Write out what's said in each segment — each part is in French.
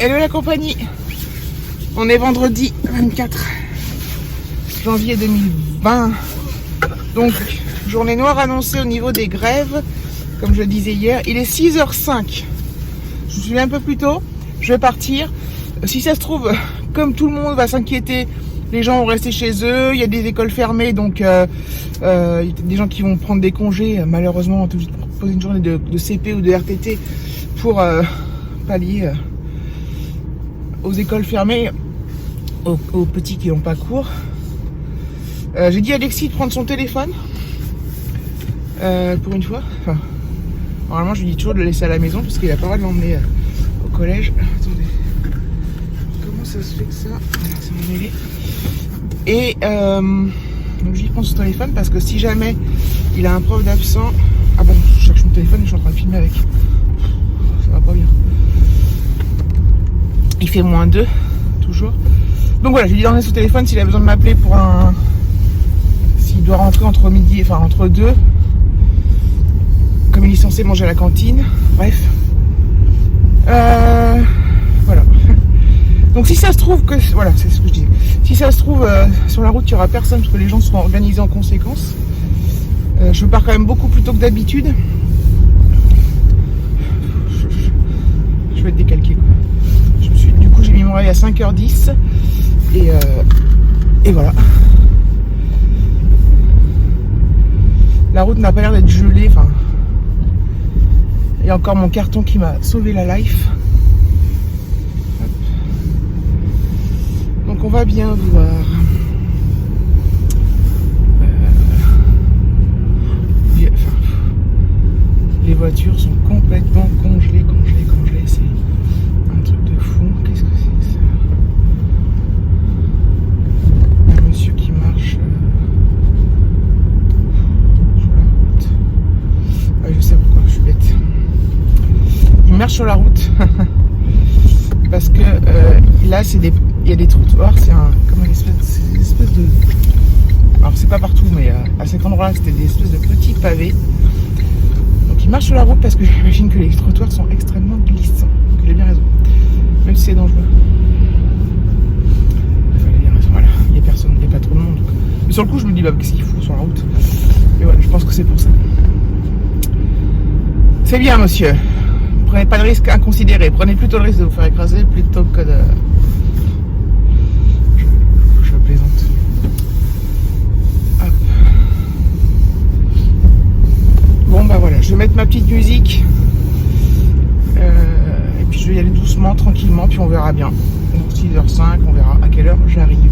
Hello la compagnie. On est vendredi 24 janvier 2020. Donc, journée noire annoncée au niveau des grèves. Comme je le disais hier, il est 6h05. Je me suis levé un peu plus tôt. Je vais partir. Si ça se trouve, comme tout le monde va s'inquiéter, les gens vont rester chez eux. Il y a des écoles fermées, donc il y a des gens qui vont prendre des congés. Malheureusement, on va poser une journée de CP ou de RTT pour pallier aux écoles fermées, aux petits qui n'ont pas cours. J'ai dit à Alexis de prendre son téléphone pour une fois. Enfin, normalement, je lui dis toujours de le laisser à la maison parce qu'il a pas le droit de l'emmener au collège. Attendez, comment ça se fait que ça m'a mêlé. Et donc je lui prends son téléphone parce que si jamais il a un prof d'absent, ah bon, je cherche mon téléphone et je suis en train de filmer avec. Ça va pas bien. Il fait -2, toujours. Donc voilà, je lui ai donné son téléphone s'il a besoin de m'appeler pour un... S'il doit rentrer entre midi, enfin entre deux. Comme il est censé manger à la cantine. Bref. Voilà. Donc si ça se trouve que... Voilà, c'est ce que je dis. Si ça se trouve, sur la route, il n'y aura personne parce que les gens seront organisés en conséquence. Je pars quand même beaucoup plus tôt que d'habitude. Je vais être décalqué, quoi. Du coup, j'ai mis mon réveil à 5h10 et voilà. La route n'a pas l'air d'être gelée. Enfin, il y a encore mon carton qui m'a sauvé la life. Hop. Donc, on va bien voir. Les voitures sont complètement congelées. C'est un truc de fou. Qu'est-ce que c'est que ça? Un monsieur qui marche sur la route. Ah, je sais pourquoi, je suis bête. Il marche sur la route parce que là, il y a des trottoirs. C'est une espèce de... Alors, c'est pas partout, mais à cet endroit-là, c'était des espèces de petits pavés. Donc, il marche sur la route parce que j'imagine que les trottoirs sont extrêmement glissants. Donc, il a bien raison. Même si c'est dangereux. Enfin, il a bien raison, voilà. Il n'y a personne, il n'y a pas trop de monde. Donc. Mais sur le coup, je me dis, bah, qu'est-ce qu'il faut sur la route? Et voilà, je pense que c'est pour ça. C'est bien, monsieur. Prenez pas de risque inconsidéré. Prenez plutôt le risque de vous faire écraser plutôt que de... Je plaisante. Hop. Bon, bah voilà, je vais mettre ma petite musique. Et puis je vais y aller doucement, tranquillement, puis on verra bien. Donc 6h05, on verra à quelle heure j'arrive.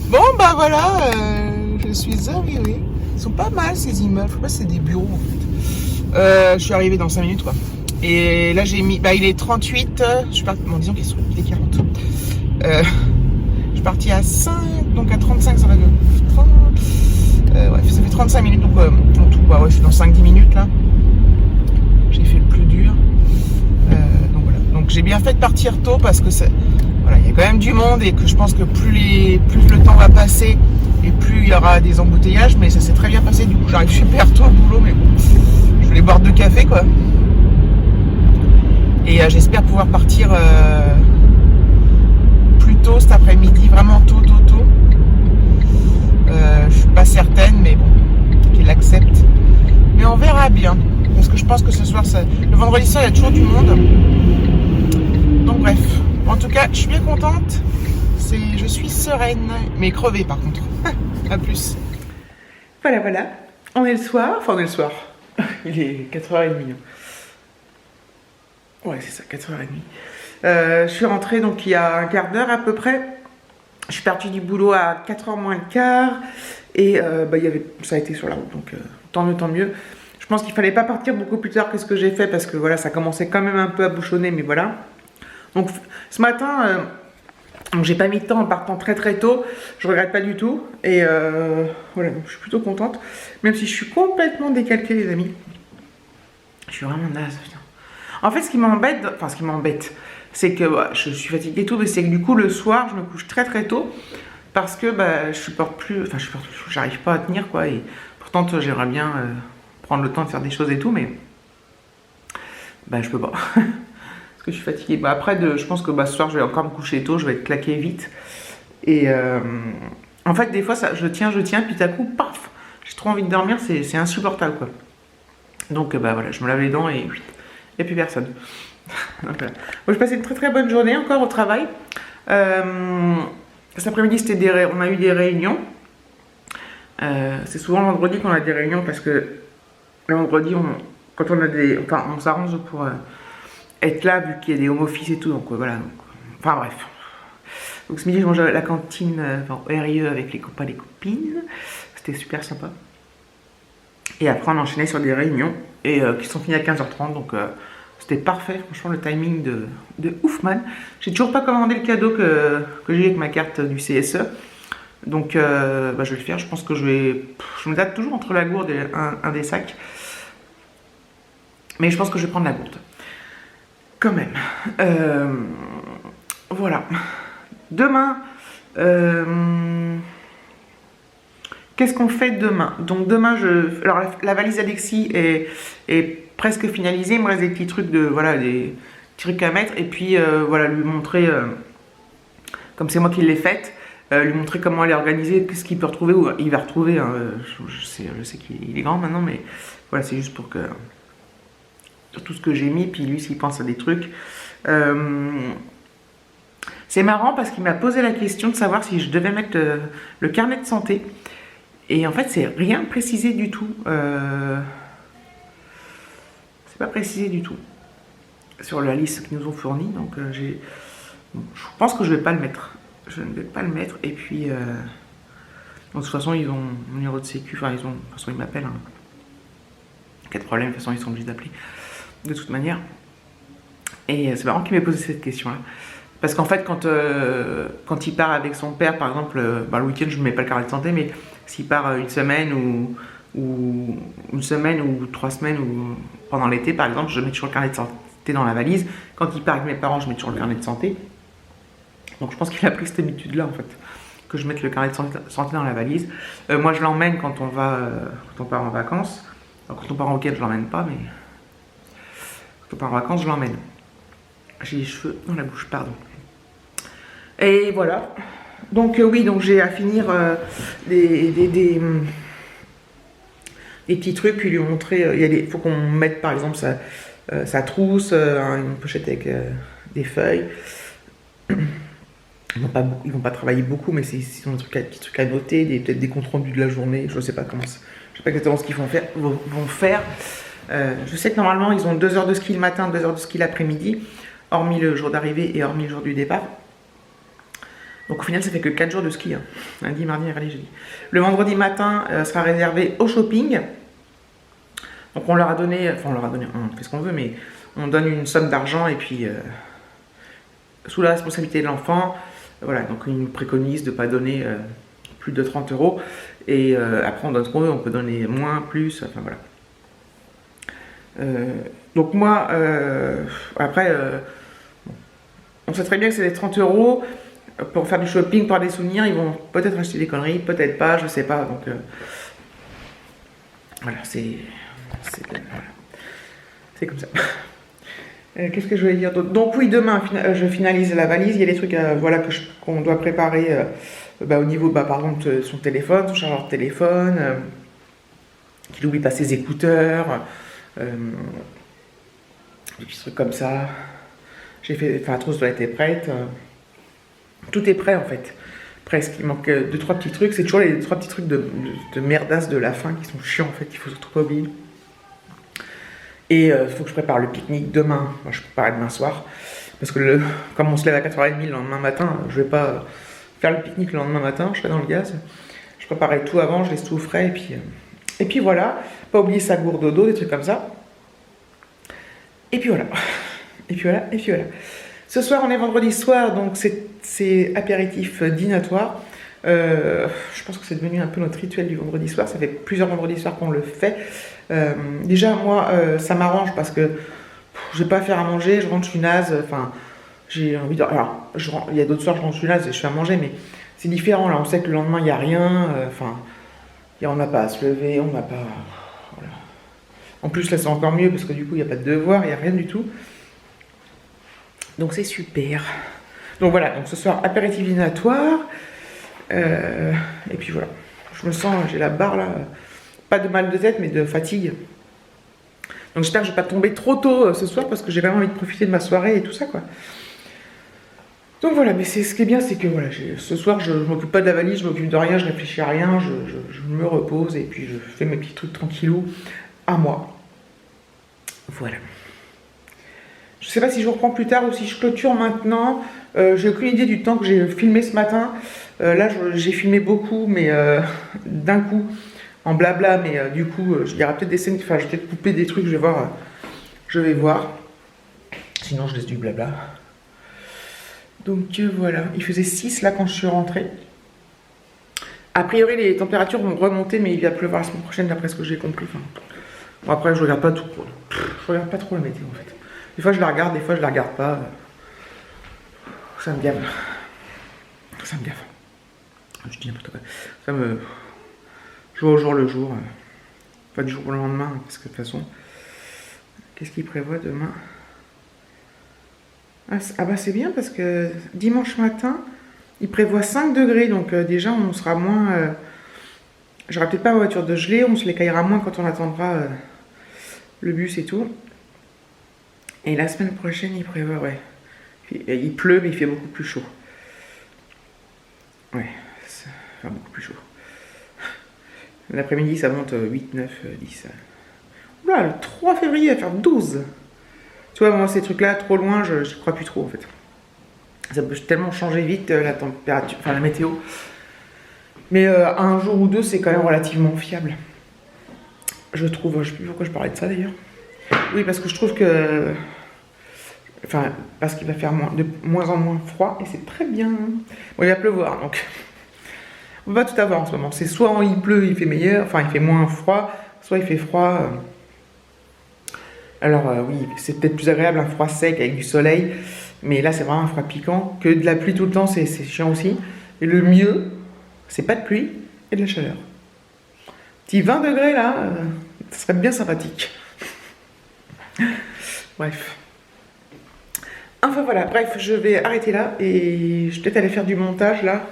Bon, bah voilà, je suis arrivé. Ils sont pas mal ces immeubles. Je sais pas si c'est des bureaux en fait. Je suis arrivé dans 5 minutes quoi. Et là j'ai mis, bah il est 38. Je suis parti, bon disons qu'il est 40. Je suis parti à 5, donc à 35 ça va de 30. Ouais, ça fait 35 minutes donc en tout, bah ouais, je suis dans 5-10 minutes là. J'ai fait le plus dur. Donc voilà. Donc j'ai bien fait de partir tôt parce que voilà, il y a quand même du monde et que je pense que plus le temps va passer et plus il y aura des embouteillages, mais ça s'est très bien passé. Du coup, j'arrive super tôt au boulot, mais bon, je voulais boire 2 cafés quoi. Et j'espère pouvoir partir plus tôt cet après-midi, vraiment tôt. Je suis pas certaine, mais bon, qu'il accepte. Mais on verra bien. Parce que je pense que ce soir, le vendredi soir, il y a toujours du monde. Donc bref. En tout cas, je suis bien contente. Je suis sereine. Mais crevée par contre. À plus. Voilà. On est le soir. Enfin, on est le soir. Il est 4h30. Ouais, c'est ça, 4h30. Je suis rentrée donc il y a un quart d'heure à peu près. Je suis partie du boulot à 4h moins le quart. Et bah, ça a été sur la route. Donc tant mieux. Je pense qu'il fallait pas partir beaucoup plus tard que ce que j'ai fait parce que voilà, ça commençait quand même un peu à bouchonner, mais voilà. Donc ce matin, j'ai pas mis de temps en partant très tôt. Je regrette pas du tout et voilà, donc je suis plutôt contente, même si je suis complètement décalquée, les amis. Je suis vraiment naze. Putain. En fait, ce qui m'embête, c'est que bah, je suis fatiguée et tout, mais c'est que du coup le soir, je me couche très tôt parce que bah, j'arrive pas à tenir quoi. Et pourtant, j'aimerais bien prendre le temps de faire des choses et tout, mais bah, je peux pas. que je suis fatiguée. Bah, après, je pense que ce soir, je vais encore me coucher tôt, je vais être claquée vite. Et en fait, des fois, je tiens, puis tout à coup, paf, j'ai trop envie de dormir, c'est insupportable, quoi. Donc, voilà, je me lave les dents et il n'y a plus personne. Donc, voilà. Moi, je passais une très très bonne journée encore au travail. Cet après-midi, on a eu des réunions. C'est souvent vendredi qu'on a des réunions parce que le vendredi, quand on a on s'arrange pour être là vu qu'il y a des home office et tout. Donc, voilà. Enfin, bref. Donc ce midi, je mangeais à la cantine, au RIE avec les copains et les copines. C'était super sympa. Et après, on enchaînait sur des réunions et qui sont finies à 15h30. Donc c'était parfait. Franchement, le timing de ouf, man. J'ai toujours pas commandé le cadeau que j'ai eu avec ma carte du CSE. Donc je vais le faire. Je pense que je me date toujours entre la gourde et un des sacs. Mais je pense que je vais prendre la gourde. Quand même. Voilà. Demain, qu'est-ce qu'on fait demain? Donc demain, alors la valise Alexis est presque finalisée. Moi, j'ai des petits trucs des trucs à mettre et puis voilà, lui montrer, comme c'est moi qui l'ai faite, lui montrer comment elle est organisée, ce qu'il peut retrouver ou il va retrouver. Hein, je sais qu'il est grand maintenant, mais voilà, c'est juste pour que sur tout ce que j'ai mis, puis lui s'il pense à des trucs. C'est marrant parce qu'il m'a posé la question de savoir si je devais mettre le carnet de santé. Et en fait, c'est rien précisé du tout. C'est pas précisé du tout sur la liste qu'ils nous ont fournie. Donc, je pense que je vais pas le mettre. Je ne vais pas le mettre. Et puis, de toute façon, ils ont mon numéro de sécu. Enfin, de toute façon, ils m'appellent. Hein. En cas de problème, de toute façon, ils sont obligés d'appeler. De toute manière. Et c'est marrant qu'il m'ait posé cette question-là. Parce qu'en fait, quand il part avec son père, par exemple, le week-end, je ne mets pas le carnet de santé, mais s'il part une semaine ou 3 semaines ou pendant l'été, par exemple, je mets toujours le carnet de santé dans la valise. Quand il part avec mes parents, je mets toujours le carnet de santé. Donc je pense qu'il a pris cette habitude-là, en fait, que je mette le carnet de santé dans la valise. Moi, je l'emmène quand on part en vacances. Alors, quand on part en week-end, je l'emmène pas, mais quand on part en vacances, je l'emmène. J'ai les cheveux dans la bouche, pardon. Et voilà. Donc oui, donc j'ai à finir des petits trucs, puis lui montrer. Il faut qu'on mette par exemple sa trousse, une pochette avec des feuilles. Ils vont pas travailler beaucoup, mais c'est des petits trucs à noter, peut-être des comptes rendus de la journée. Je sais pas exactement ce qu'ils vont faire. Je sais que normalement ils ont 2 heures de ski le matin, 2 heures de ski l'après-midi, hormis le jour d'arrivée et hormis le jour du départ. Donc au final, ça fait que 4 jours de ski. Hein. Lundi, mardi, mercredi, jeudi. Le vendredi matin sera réservé au shopping. Donc on leur a donné, on fait ce qu'on veut, mais on donne une somme d'argent et puis sous la responsabilité de l'enfant, voilà, donc ils nous préconisent de ne pas donner plus de 30 €. Et après on donne ce qu'on veut, on peut donner moins, plus, enfin voilà. Donc moi, après, on sait très bien que c'est des 30 € pour faire du shopping, pour des souvenirs. Ils vont peut-être acheter des conneries, peut-être pas, je sais pas. Donc voilà, c'est comme ça. Qu'est-ce que je voulais dire d'autre? Donc oui, demain, je finalise la valise. Il y a des trucs voilà, qu'on doit préparer au niveau, par exemple, son téléphone, son chargeur de téléphone, qu'il n'oublie pas ses écouteurs, des petits trucs comme ça. La trousse doit être prête. Tout est prêt en fait. Presque. Il manque 2-3 petits trucs. C'est toujours les 3 petits trucs de merdasse de la fin qui sont chiants en fait, qu'il faut surtout pas oublier. Et il faut que je prépare le pique-nique demain. Moi, je préparerai demain soir. Parce que comme on se lève à 4h30 le lendemain matin, je vais pas faire le pique-nique le lendemain matin, je serai dans le gaz. Je préparerai tout avant, je laisse tout frais et puis voilà. Pas oublier sa gourde d'eau, des trucs comme ça. Et puis voilà. Et puis voilà. Ce soir, on est vendredi soir, donc c'est apéritif dînatoire. Je pense que c'est devenu un peu notre rituel du vendredi soir. Ça fait plusieurs vendredis soirs qu'on le fait. Déjà, moi, ça m'arrange parce que je vais pas faire à manger, je rentre, je suis naze. Enfin, j'ai envie de. Alors, il y a d'autres soirs, je rentre, je suis naze et je fais à manger, mais c'est différent. Là, on sait que le lendemain, il n'y a rien. Enfin, on n'a pas à se lever, on n'a pas. Voilà. En plus, là, c'est encore mieux parce que du coup, il n'y a pas de devoir, il n'y a rien du tout. Donc c'est super. Donc voilà, donc ce soir apéritif dînatoire. Et puis voilà. Je me sens, j'ai la barre là. Pas de mal de tête, mais de fatigue. Donc j'espère que je ne vais pas tomber trop tôt ce soir parce que j'ai vraiment envie de profiter de ma soirée et tout ça quoi. Donc voilà, mais ce qui est bien, c'est que voilà, ce soir je ne m'occupe pas de la valise, je m'occupe de rien, je réfléchis à rien, je me repose et puis je fais mes petits trucs tranquillou à moi. Voilà. Je ne sais pas si je vous reprends plus tard ou si je clôture maintenant. J'ai aucune idée du temps que j'ai filmé ce matin. Là j'ai filmé beaucoup, mais d'un coup. En blabla, mais du coup, il y aura peut-être des scènes, enfin, je vais peut-être couper des trucs, je vais voir. Sinon, je laisse du blabla. Donc voilà, il faisait 6 là quand je suis rentrée. A priori, les températures vont remonter, mais il va pleuvoir la semaine prochaine, d'après ce que j'ai compris. Enfin, bon, après, je regarde pas tout. Je regarde pas trop la météo en fait. Des fois, je la regarde, des fois, je la regarde pas. Ça me gave. Ça me gave. Je dis n'importe quoi. Ça me. Je vois au jour le jour, pas du jour au lendemain, parce que de toute façon, qu'est-ce qu'il prévoit demain? Ah bah c'est bien parce que dimanche matin, il prévoit 5 degrés, donc déjà on sera moins... J'aurai peut-être pas ma voiture de gelée, on se les caillera moins quand on attendra le bus et tout. Et la semaine prochaine, il prévoit, ouais. Il pleut, mais il fait beaucoup plus chaud. Ouais, enfin beaucoup plus chaud. L'après-midi, ça monte 8, 9, 10. Oula, le 3 février, il va faire 12. Tu vois, moi, ces trucs-là, trop loin, je n'y crois plus trop, en fait. Ça peut tellement changer vite, la température, enfin la météo. Mais un jour ou deux, c'est quand même relativement fiable. Je trouve, je ne sais plus pourquoi je parlais de ça, d'ailleurs. Oui, parce que je trouve que... Enfin, parce qu'il va faire de moins en moins froid, et c'est très bien. Bon, il va pleuvoir, donc... On va tout avoir en ce moment. C'est soit il pleut, il fait meilleur, enfin il fait moins froid, soit il fait froid. Alors oui, c'est peut-être plus agréable un froid sec avec du soleil, mais là c'est vraiment un froid piquant. Que de la pluie tout le temps, c'est chiant aussi. Et le mieux, c'est pas de pluie et de la chaleur. Petit 20 degrés là, ça serait bien sympathique. Bref. Enfin voilà, bref, je vais arrêter là et je vais peut-être aller faire du montage là.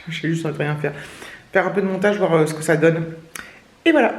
J'ai juste envie de rien faire. Faire un peu de montage, voir ce que ça donne. Et voilà.